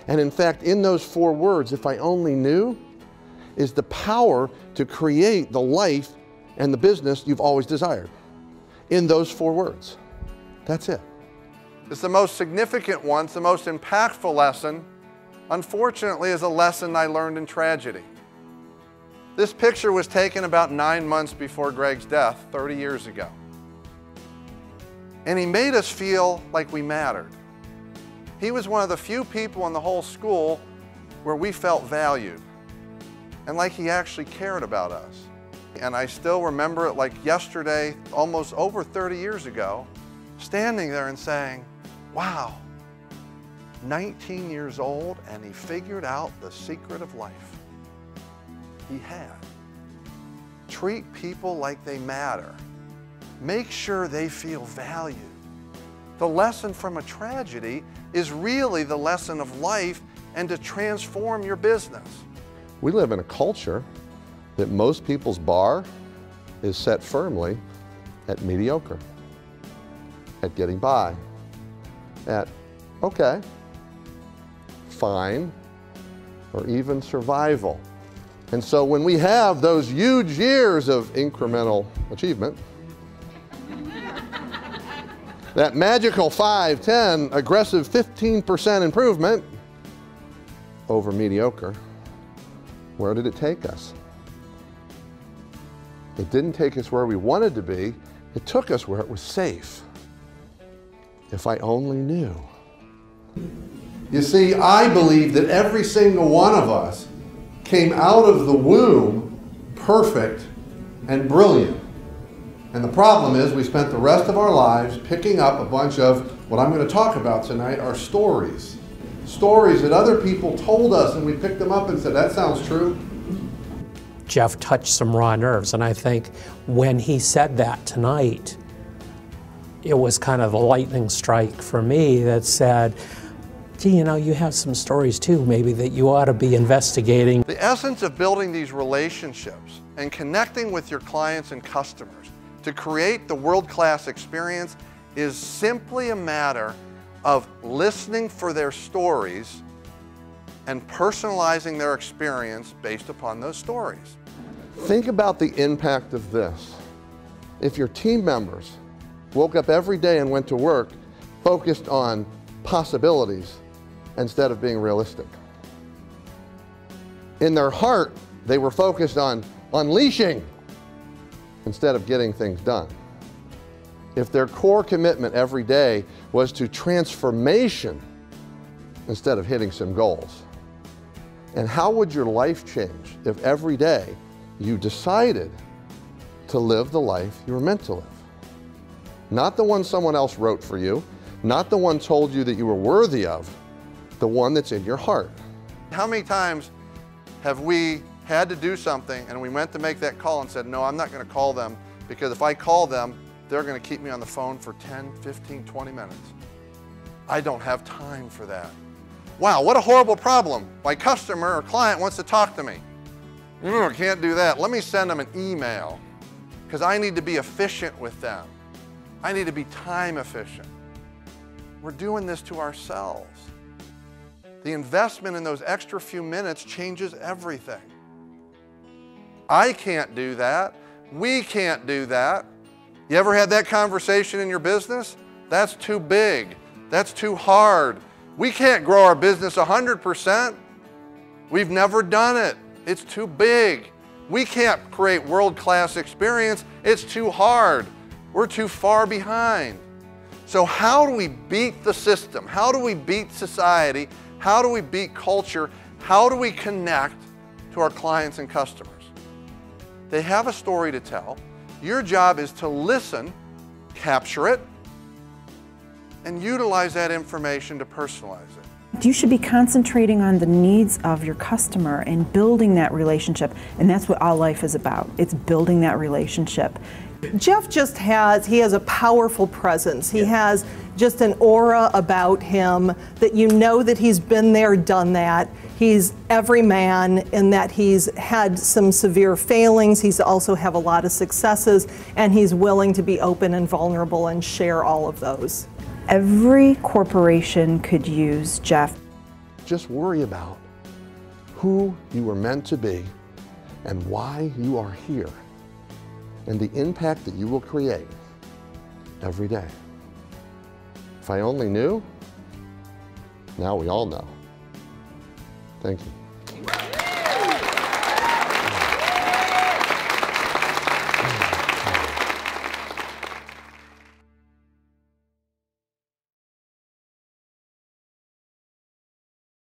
And in fact, in those 4 words, if I only knew, is the power to create the life and the business you've always desired. In those 4 words. That's it. It's the most significant one, it's the most impactful lesson, unfortunately, is a lesson I learned in tragedy. This picture was taken about 9 months before Greg's death, 30 years ago. And he made us feel like we mattered. He was one of the few people in the whole school where we felt valued and like he actually cared about us. And I still remember it like yesterday, almost over 30 years ago, standing there and saying, wow, 19 years old and he figured out the secret of life. He had. Treat people like they matter. Make sure they feel valued. The lesson from a tragedy is really the lesson of life and to transform your business. We live in a culture that most people's bar is set firmly at mediocre, at getting by, at okay, fine, or even survival. And so when we have those huge years of incremental achievement, that magical 5, 10, aggressive 15% improvement over mediocre, where did it take us? It didn't take us where we wanted to be, it took us where it was safe. If I only knew. You see, I believe that every single one of us came out of the womb perfect and brilliant. And the problem is we spent the rest of our lives picking up a bunch of what I'm going to talk about tonight are stories. Stories that other people told us and we picked them up and said, that sounds true. Jeff touched some raw nerves, and I think when he said that tonight, it was kind of a lightning strike for me that said, gee, you know, you have some stories too, maybe that you ought to be investigating. The essence of building these relationships and connecting with your clients and customers to create the world-class experience is simply a matter of listening for their stories and personalizing their experience based upon those stories. Think about the impact of this. If your team members woke up every day and went to work focused on possibilities instead of being realistic. In their heart, they were focused on unleashing instead of getting things done. If their core commitment every day was to transformation instead of hitting some goals. And how would your life change if every day you decided to live the life you were meant to live? Not the one someone else wrote for you, not the one told you that you were worthy of, the one that's in your heart. How many times have we had to do something and we went to make that call and said, no, I'm not going to call them because if I call them, they're going to keep me on the phone for 10, 15, 20 minutes. I don't have time for that. Wow, what a horrible problem. My customer or client wants to talk to me. I can't do that. Let me send them an email because I need to be efficient with them. I need to be time efficient. We're doing this to ourselves. The investment in those extra few minutes changes everything. I can't do that. We can't do that. You ever had that conversation in your business? That's too big. That's too hard. We can't grow our business 100%. We've never done it. It's too big. We can't create world-class experience. It's too hard. We're too far behind. So how do we beat the system? How do we beat society? How do we beat culture? How do we connect to our clients and customers? They have a story to tell. Your job is to listen, capture it, and utilize that information to personalize it. You should be concentrating on the needs of your customer and building that relationship, and that's what all life is about. It's building that relationship. Jeff just he has a powerful presence. He has just an aura about him that you know that he's been there, done that. He's every man in that he's had some severe failings. He's also have a lot of successes, and he's willing to be open and vulnerable and share all of those. Every corporation could use Jeff. just worry about who you were meant to be and why you are here and the impact that you will create every day. If I only knew, now we all know. Thank you.